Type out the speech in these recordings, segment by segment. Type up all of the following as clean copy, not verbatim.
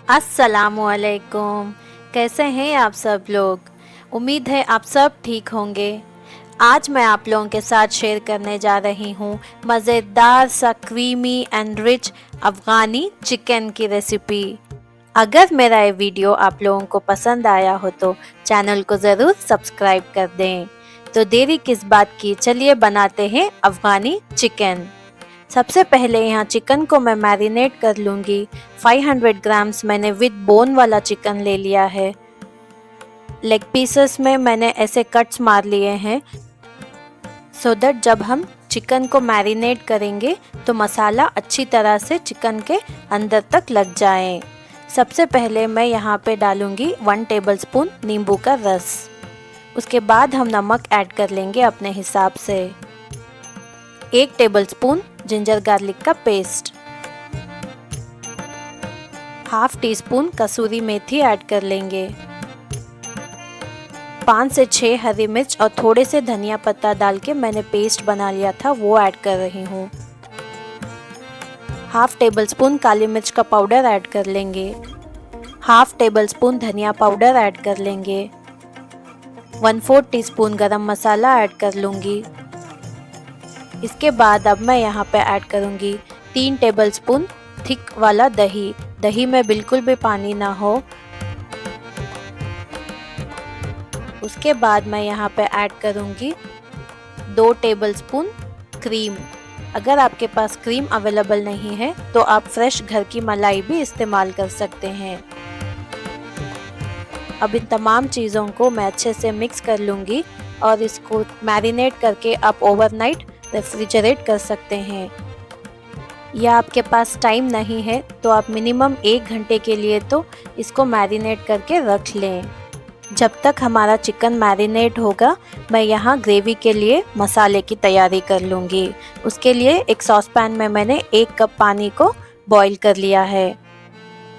अस्सलामुअलैकुम। कैसे हैं आप सब लोग? उम्मीद है आप सब ठीक होंगे। आज मैं आप लोगों के साथ शेयर करने जा रही हूँ मज़ेदार सा creamy and rich Afghani chicken की रेसिपी। अगर मेरा ये वीडियो आप लोगों को पसंद आया हो तो चैनल को ज़रूर सब्सक्राइब कर दें। तो देरी किस बात की, चलिए बनाते हैं अफ़गानी चिकन। सबसे पहले यहाँ चिकन को मैं मैरिनेट कर लूँगी। 500 ग्राम्स मैंने विद बोन वाला चिकन ले लिया है। लेग पीसेस में मैंने ऐसे कट्स मार लिए हैं सो दैट जब हम चिकन को मैरिनेट करेंगे तो मसाला अच्छी तरह से चिकन के अंदर तक लग जाए। सबसे पहले मैं यहाँ पे डालूँगी 1 टेबलस्पून नींबू का रस। उसके बाद हम नमक ऐड कर लेंगे अपने हिसाब से। 1 टेबलस्पून जिंजर गार्लिक का पेस्ट, हाफ टी स्पून कसूरी मेथी ऐड कर लेंगे। 5 से 6 हरी मिर्च और थोड़े से धनिया पत्ता डाल के मैंने पेस्ट बना लिया था, वो ऐड कर रही हूँ। हाफ टेबल स्पून काली मिर्च का पाउडर ऐड कर लेंगे। हाफ टेबल स्पून धनिया पाउडर ऐड कर लेंगे। 1/4 टीस्पून गरम मसाला ऐड कर लूँगी। इसके बाद अब मैं यहाँ पे ऐड करूँगी 3 टेबलस्पून थिक वाला दही। दही में बिल्कुल भी पानी ना हो। उसके बाद मैं यहाँ पे ऐड करूँगी 2 टेबलस्पून क्रीम। अगर आपके पास क्रीम अवेलेबल नहीं है तो आप फ्रेश घर की मलाई भी इस्तेमाल कर सकते हैं। अब इन तमाम चीज़ों को मैं अच्छे से मिक्स कर लूँगी और इसको मैरिनेट करके आप ओवरनाइट रेफ्रिजरेट कर सकते हैं। या आपके पास टाइम नहीं है तो आप मिनिमम 1 घंटे के लिए तो इसको मैरिनेट करके रख लें। जब तक हमारा चिकन मैरिनेट होगा मैं यहाँ ग्रेवी के लिए मसाले की तैयारी कर लूँगी। उसके लिए एक सॉस पैन में मैंने 1 कप पानी को बॉईल कर लिया है।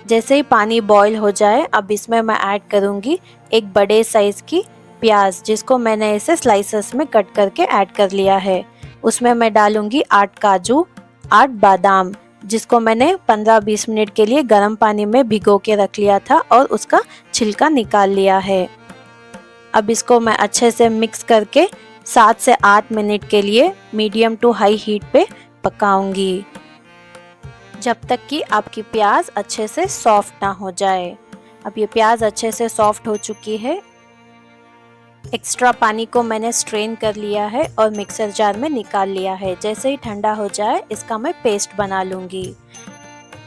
जैसे ही पानी बॉईल हो जाए अब इसमें मैं ऐड करूँगी एक बड़े साइज़ की प्याज, जिसको मैंने इसे स्लाइसेस में कट करके ऐड कर लिया है। उसमें मैं डालूँगी 8 काजू, 8 बादाम, जिसको मैंने 15-20 मिनट के लिए गर्म पानी में भिगो के रख लिया था और उसका छिलका निकाल लिया है। अब इसको मैं अच्छे से मिक्स करके 7 से 8 मिनट के लिए मीडियम टू हाई हीट पे पकाऊंगी, जब तक कि आपकी प्याज अच्छे से सॉफ्ट ना हो जाए। अब ये प्याज अच्छे से सॉफ्ट हो चुकी है। एक्स्ट्रा पानी को मैंने स्ट्रेन कर लिया है और मिक्सर जार में निकाल लिया है। जैसे ही ठंडा हो जाए इसका मैं पेस्ट बना लूँगी।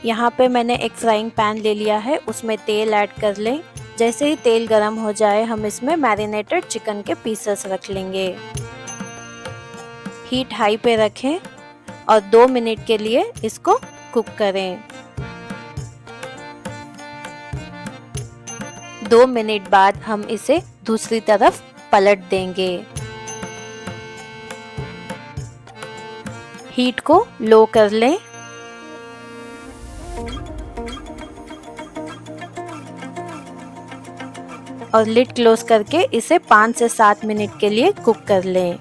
यहाँ पे मैंने एक फ्राइंग पैन ले लिया है, उसमें तेल ऐड कर लें। जैसे ही तेल गरम हो जाए हम इसमें मैरिनेटेड चिकन के पीसेस रख लेंगे। हीट हाई पे रखें और 2 मिनट के लिए इसको कुक करें। 2 मिनट बाद हम इसे दूसरी तरफ पलट देंगे। हीट को लो कर लें। और लिड क्लोज करके इसे 5 से 7 मिनट के लिए कुक कर लें।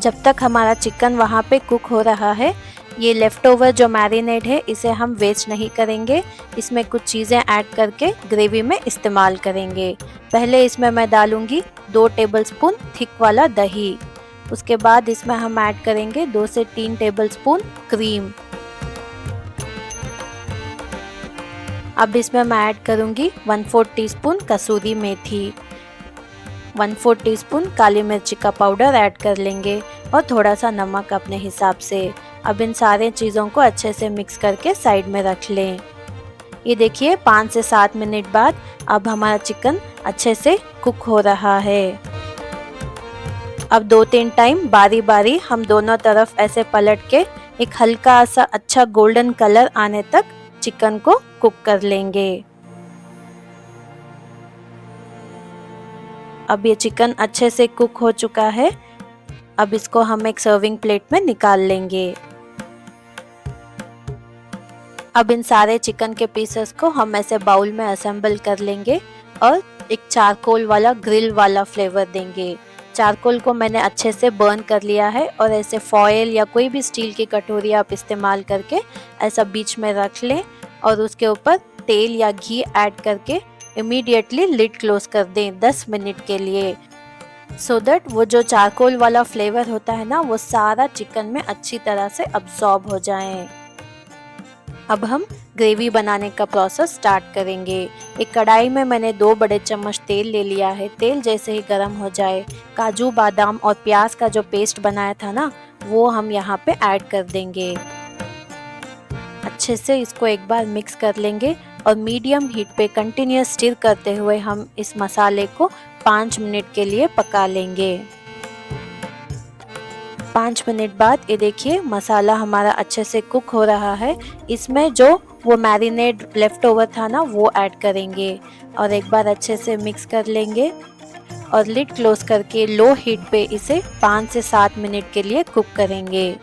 जब तक हमारा चिकन वहाँ पे कुक हो रहा है, ये लेफ़्ट ओवर जो मैरिनेट है इसे हम वेस्ट नहीं करेंगे। इसमें कुछ चीज़ें ऐड करके ग्रेवी में इस्तेमाल करेंगे। पहले इसमें मैं डालूँगी 2 टेबलस्पून थिक वाला दही। उसके बाद इसमें हम ऐड करेंगे 2 से 3 टेबलस्पून क्रीम। अब इसमें मैं ऐड करूँगी 1/4 टीस्पून कसूरी मेथी, 1/4 टीस्पून काली मिर्ची का पाउडर ऐड कर लेंगे और थोड़ा सा नमक अपने हिसाब से। अब इन सारे चीज़ों को अच्छे से मिक्स करके साइड में रख लें। ये देखिए 5 से 7 मिनट बाद अब हमारा चिकन अच्छे से कुक हो रहा है। अब 2-3 टाइम बारी बारी हम दोनों तरफ ऐसे पलट के एक हल्का सा अच्छा गोल्डन कलर आने तक चिकन को कुक कर लेंगे। अब ये चिकन अच्छे से कुक हो चुका है। अब इसको हम एक सर्विंग प्लेट में निकाल लेंगे। अब इन सारे चिकन के पीसेस को हम ऐसे बाउल में असेंबल कर लेंगे और एक चारकोल वाला ग्रिल वाला फ्लेवर देंगे। चारकोल को मैंने अच्छे से बर्न कर लिया है और ऐसे फॉयल या कोई भी स्टील की कटोरी आप इस्तेमाल करके ऐसा बीच में रख लें और उसके ऊपर तेल या घी ऐड करके इमीडिएटली लिड क्लोज कर दें 10 मिनट के लिए, सो दैट वो जो चारकोल वाला फ्लेवर होता है ना वो सारा चिकन में अच्छी तरह से अब्सॉर्ब हो जाए। अब हम ग्रेवी बनाने का प्रोसेस स्टार्ट करेंगे। एक कढ़ाई में मैंने 2 बड़े चम्मच तेल ले लिया है। तेल जैसे ही गर्म हो जाए, काजू बादाम और प्याज का जो पेस्ट बनाया था ना वो हम यहाँ पे ऐड कर देंगे। अच्छे से इसको एक बार मिक्स कर लेंगे और मीडियम हीट पे कंटिन्यूस स्टिर करते हुए हम इस मसाले को 5 मिनट के लिए पका लेंगे। 5 मिनट बाद ये देखिए मसाला हमारा अच्छे से कुक हो रहा है। इसमें जो वो मैरिनेड लेफ्ट ओवर था ना वो ऐड करेंगे और एक बार अच्छे से मिक्स कर लेंगे और लिड क्लोज करके लो हीट पे इसे 5 से 7 मिनट के लिए कुक करेंगे।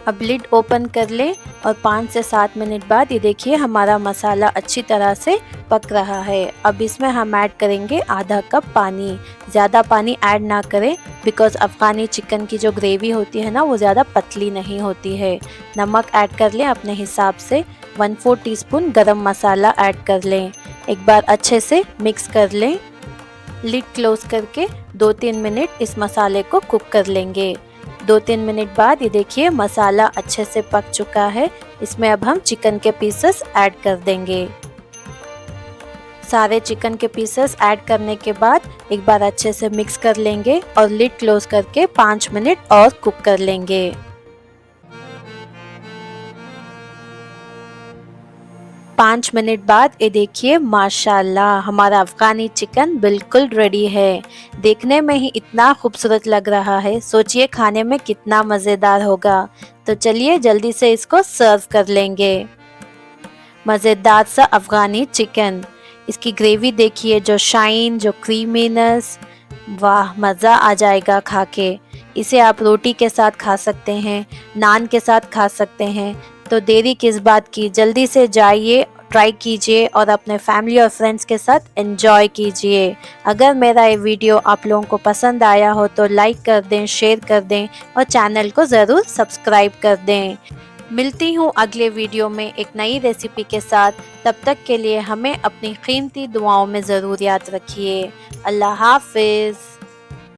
अब लिड ओपन कर लें और 5 से 7 मिनट बाद ये देखिए हमारा मसाला अच्छी तरह से पक रहा है। अब इसमें हम ऐड करेंगे आधा कप पानी। ज़्यादा पानी ऐड ना करें बिकॉज अफ़गानी चिकन की जो ग्रेवी होती है ना वो ज़्यादा पतली नहीं होती है। नमक ऐड कर लें अपने हिसाब से। 1/4 टीस्पून गरम मसाला ऐड कर लें। एक बार अच्छे से मिक्स कर लें। लिड क्लोज करके 2-3 मिनट इस मसाले को कुक कर लेंगे। 2-3 मिनट बाद ये देखिए मसाला अच्छे से पक चुका है। इसमें अब हम चिकन के पीसेस ऐड कर देंगे। सारे चिकन के पीसेस ऐड करने के बाद एक बार अच्छे से मिक्स कर लेंगे और लिड क्लोज करके 5 मिनट और कुक कर लेंगे। 5 मिनट बाद ये देखिए माशाल्लाह हमारा अफ़गानी चिकन बिल्कुल रेडी है। देखने में ही इतना खूबसूरत लग रहा है, सोचिए खाने में कितना मज़ेदार होगा। तो चलिए जल्दी से इसको सर्व कर लेंगे। मज़ेदार सा अफ़गानी चिकन, इसकी ग्रेवी देखिए, जो शाइन, जो क्रीमीनेस, वाह मज़ा आ जाएगा खा के। इसे आप रोटी के साथ खा सकते हैं, नान के साथ खा सकते हैं। तो देरी किस बात की, जल्दी से जाइए, ट्राई कीजिए और अपने फैमिली और फ्रेंड्स के साथ एंजॉय कीजिए। अगर मेरा ये वीडियो आप लोगों को पसंद आया हो तो लाइक कर दें, शेयर कर दें और चैनल को ज़रूर सब्सक्राइब कर दें। मिलती हूँ अगले वीडियो में एक नई रेसिपी के साथ। तब तक के लिए हमें अपनी कीमती दुआओं में ज़रूर याद रखिए। अल्लाह हाफ़िज़।